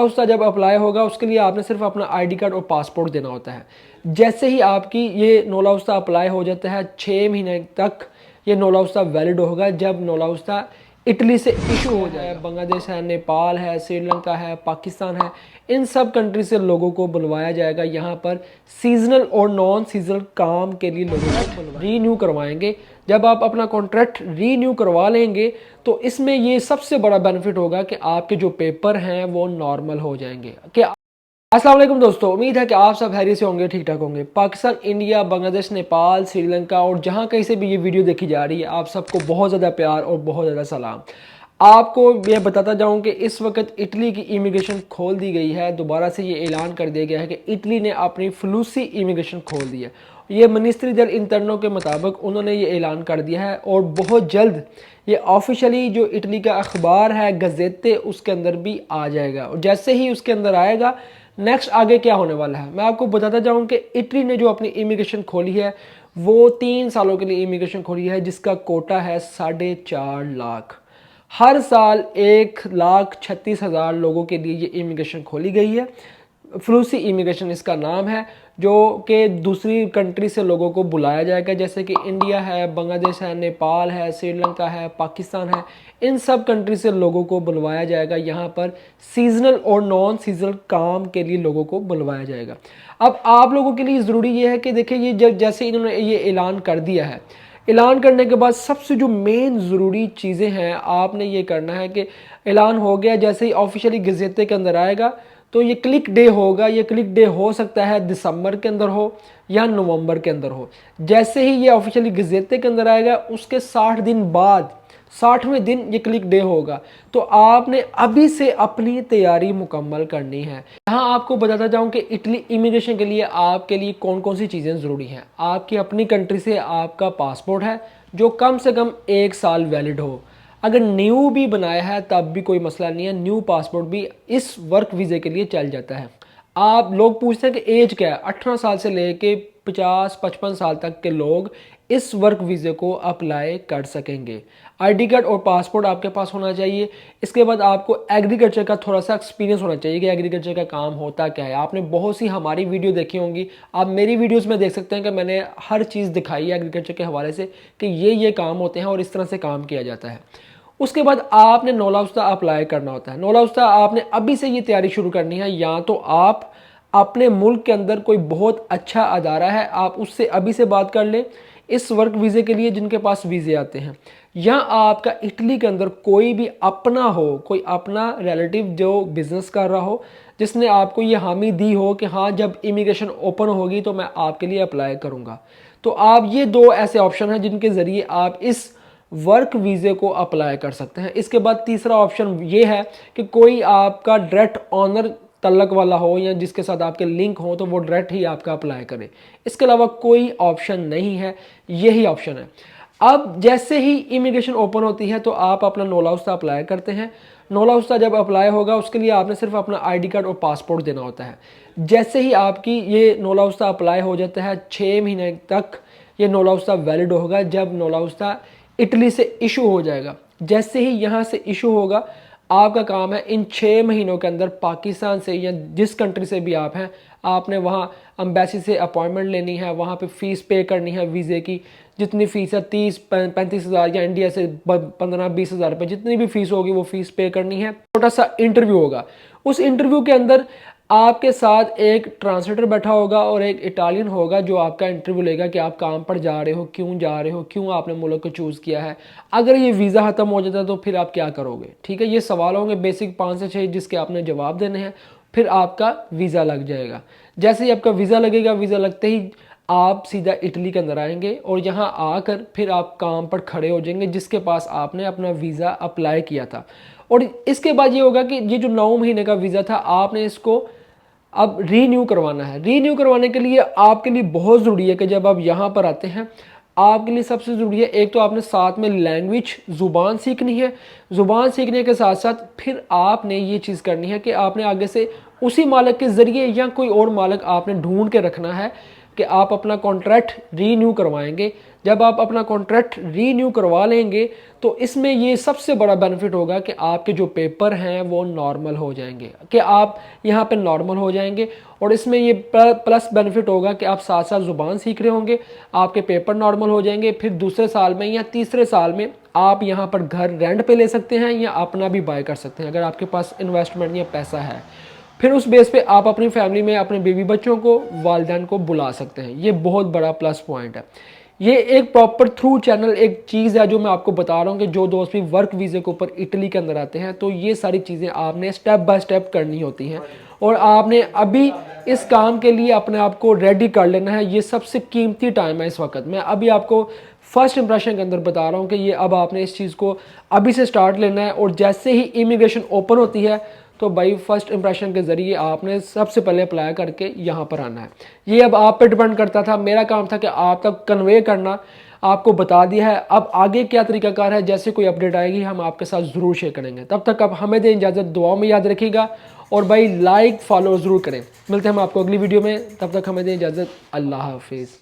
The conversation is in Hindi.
उसका जब अप्लाई होगा उसके लिए आपने सिर्फ अपना आईडी कार्ड और पासपोर्ट देना होता है। जैसे ही आपकी ये नोला उस्ता अप्लाई हो जाता है 6 महीने तक ये नोला उस्ता वैलिड होगा। जब नोला उस्ता इटली से इशू हो जाए, बांग्लादेश है, नेपाल है, श्रीलंका है, पाकिस्तान है, इन सब कंट्री से लोगों को बुलवाया जाएगा। यहाँ पर सीजनल और नॉन सीजनल काम के लिए लोगों को रीन्यू करवाएंगे। जब आप अपना कॉन्ट्रैक्ट रीन्यू करवा लेंगे तो इसमें ये सबसे बड़ा बेनिफिट होगा कि आपके जो पेपर हैं वो नॉर्मल हो जाएंगे। कि अस्सलाम वालेकुम दोस्तों, उम्मीद है कि आप सब खैरियत से होंगे, ठीक ठाक होंगे। पाकिस्तान, इंडिया, बांग्लादेश, नेपाल, श्रीलंका और जहां कहीं से भी ये वीडियो देखी जा रही है, आप सबको बहुत ज़्यादा प्यार और बहुत ज़्यादा सलाम। आपको मैं बताता जाऊं कि इस वक्त इटली की इमिग्रेशन खोल दी गई है। दोबारा से ये ऐलान कर दिया गया है कि इटली ने अपनी फ्लूसी इमिग्रेशन खोल दी है। ये मिनिस्ट्री दल इंटरनो के मुताबिक उन्होंने ये ऐलान कर दिया है और बहुत जल्द ये ऑफिशियली जो इटली का अखबार है गज़ेते उसके अंदर भी आ जाएगा। और जैसे ही उसके अंदर आएगा नेक्स्ट आगे क्या होने वाला है मैं आपको बताता जाऊं कि इटली ने जो अपनी इमिग्रेशन खोली है वो 3 सालों के लिए इमिग्रेशन खोली है, जिसका कोटा है 4.5 लाख। हर साल 1,36,000 लोगों के लिए ये इमिग्रेशन खोली गई है। फ्लूसी इमिग्रेशन इसका नाम है, जो कि दूसरी कंट्री से लोगों को बुलाया जाएगा, जैसे कि इंडिया है, बांग्लादेश है, नेपाल है, श्रीलंका है, पाकिस्तान है, इन सब कंट्री से लोगों को बुलवाया जाएगा। यहाँ पर सीजनल और नॉन सीजनल काम के लिए लोगों को बुलवाया जाएगा। अब आप लोगों के लिए ज़रूरी ये है कि देखिए ये जैसे इन्होंने ये ऐलान कर दिया है, ऐलान करने के बाद सबसे जो मेन ज़रूरी चीज़ें हैं आपने ये करना है कि ऐलान हो गया, जैसे ही ऑफिशियली गज़ेटे के अंदर आएगा तो ये क्लिक डे होगा। ये क्लिक डे हो सकता है दिसंबर के अंदर हो या नवंबर के अंदर हो। जैसे ही ये ऑफिशियली गज़ेटे के अंदर आएगा उसके 60 दिन बाद 60वें दिन ये क्लिक डे होगा। तो आपने अभी से अपनी तैयारी मुकम्मल करनी है। यहाँ आपको बताता जाऊँ कि इटली इमिग्रेशन के लिए आपके लिए कौन कौन सी चीज़ें ज़रूरी हैं। आपकी अपनी कंट्री से आपका पासपोर्ट है जो कम से कम 1 साल वैलिड हो। अगर न्यू भी बनाया है तब भी कोई मसला नहीं है, न्यू पासपोर्ट भी इस वर्क वीज़े के लिए चल जाता है। आप लोग पूछते हैं कि एज क्या है, 18 साल से लेके 50-55 साल तक के लोग इस वर्क वीज़े को अप्लाई कर सकेंगे। आईडी कार्ड और पासपोर्ट आपके पास होना चाहिए। इसके बाद आपको एग्रीकल्चर का थोड़ा सा एक्सपीरियंस होना चाहिए कि एग्रीकल्चर का काम होता क्या है। आपने बहुत सी हमारी वीडियो देखी होंगी, आप मेरी वीडियोस में देख सकते हैं कि मैंने हर चीज़ दिखाई है एग्रीकल्चर के हवाले से कि ये काम होते हैं और इस तरह से काम किया जाता है। उसके बाद आपने नोला उस्ता अप्लाई करना होता है। नोला उस्ता आपने अभी से ये तैयारी शुरू करनी है। या तो आप अपने मुल्क के अंदर कोई बहुत अच्छा अदारा है आप उससे अभी से बात कर लें इस वर्क वीज़े के लिए जिनके पास वीज़े आते हैं, या आपका इटली के अंदर कोई भी अपना हो, कोई अपना रिलेटिव जो बिज़नेस कर रहा हो जिसने आपको ये हामी दी हो कि हाँ जब इमिग्रेशन ओपन होगी तो मैं आपके लिए अप्लाई करूँगा। तो आप ये 2 ऐसे ऑप्शन हैं जिनके ज़रिए आप इस वर्क वीज़े को अप्लाई कर सकते हैं। इसके बाद तीसरा ऑप्शन ये है कि कोई आपका डायरेक्ट ऑनर तल्लक वाला हो या जिसके साथ आपके लिंक हो तो वो डायरेक्ट ही आपका अप्लाई करे। इसके अलावा कोई ऑप्शन नहीं है, यही ऑप्शन है। अब जैसे ही इमिग्रेशन ओपन होती है तो आप अपना नोला उस्ता अप्लाई करते हैं। नोला उस्ता जब अप्लाई होगा उसके लिए आपने सिर्फ अपना आईडी कार्ड और पासपोर्ट देना होता है। जैसे ही आपकी ये नोला उस्ता अप्लाई हो जाता है 6 महीने तक ये नोला उस्ता वैलिड होगा। जब नोला उस्ता इटली से इशू हो जाएगा, जैसे ही यहाँ से इशू होगा आपका काम है इन 6 महीनों के अंदर पाकिस्तान से या जिस कंट्री से भी आप हैं आपने वहाँ एम्बेसी से अपॉइंटमेंट लेनी है, वहाँ पे फ़ीस पे करनी है वीज़े की। जितनी फ़ीस है 30-35 हज़ार या इंडिया से 15-20 हज़ार रुपये जितनी भी फ़ीस होगी वो फ़ीस पे करनी है। छोटा सा इंटरव्यू होगा, उस इंटरव्यू के अंदर आपके साथ एक ट्रांसलेटर बैठा होगा और एक इटालियन होगा जो आपका इंटरव्यू लेगा कि आप काम पर जा रहे हो, क्यों जा रहे हो, क्यों आपने मुल्क को चूज़ किया है, अगर ये वीज़ा ख़त्म हो जाता है तो फिर आप क्या करोगे। ठीक है, ये सवाल होंगे बेसिक 5 से 6 जिसके आपने जवाब देने हैं, फिर आपका वीज़ा लग जाएगा। जैसे ही आपका वीज़ा लगेगा, वीज़ा लगते ही आप सीधा इटली के अंदर आएंगे और यहाँ आकर फिर आप काम पर खड़े हो जाएंगे जिसके पास आपने अपना वीज़ा अप्लाई किया था। और इसके बाद ये होगा कि ये जो 9 महीने का वीज़ा था आपने इसको अब रीन्यू करवाना है। रीन्यू करवाने के लिए आपके लिए बहुत ज़रूरी है कि जब आप यहाँ पर आते हैं आपके लिए सबसे ज़रूरी है एक तो आपने साथ में लैंग्वेज ज़ुबान सीखनी है। ज़ुबान सीखने के साथ साथ फिर आपने ये चीज़ करनी है कि आपने आगे से उसी मालिक के ज़रिए या कोई और मालिक आपने ढूंढ के रखना है कि आप अपना कॉन्ट्रैक्ट रीन्यू करवाएंगे। जब आप अपना कॉन्ट्रैक्ट रीन्यू करवा लेंगे तो इसमें ये सबसे बड़ा बेनिफिट होगा कि आपके जो पेपर हैं वो नॉर्मल हो जाएंगे, कि आप यहाँ पे नॉर्मल हो जाएंगे। और इसमें ये प्लस बेनिफिट होगा कि आप साथ साथ ज़ुबान सीख रहे होंगे, आपके पेपर नॉर्मल हो जाएंगे, फिर दूसरे साल में या तीसरे साल में आप यहाँ पर घर रेंट पे ले सकते हैं या अपना भी बाय कर सकते हैं अगर आपके पास इन्वेस्टमेंट या पैसा है। फिर उस बेस पे आप अपनी फैमिली में अपने बीवी बच्चों को, वालिदैन को बुला सकते हैं। ये बहुत बड़ा प्लस पॉइंट है। ये एक प्रॉपर थ्रू चैनल एक चीज़ है जो मैं आपको बता रहा हूँ कि जो दोस्त भी वर्क वीज़े के ऊपर इटली के अंदर आते हैं तो ये सारी चीज़ें आपने स्टेप बाय स्टेप करनी होती हैं और आपने अभी इस काम के लिए अपने आप को रेडी कर लेना है। ये सबसे कीमती टाइम है इस वक्त। मैं अभी आपको फर्स्ट इंप्रेशन के अंदर बता रहा हूँ कि ये अब आपने इस चीज़ को अभी से स्टार्ट लेना है और जैसे ही इमिग्रेशन ओपन होती है तो भाई फर्स्ट इंप्रेशन के ज़रिए आपने सबसे पहले अप्लाई करके यहाँ पर आना है। ये अब आप पे डिपेंड करता था, मेरा काम था कि आप तक कन्वे करना, आपको बता दिया है। अब आगे क्या तरीकाकार है, जैसे कोई अपडेट आएगी हम आपके साथ ज़रूर शेयर करेंगे। तब तक आप हमें दें इजाज़त, दुआओं में याद रखिएगा और भाई लाइक फॉलो ज़रूर करें। मिलते हैं हम आपको अगली वीडियो में, तब तक हमें दें इजाज़त। अल्लाह हाफिज़।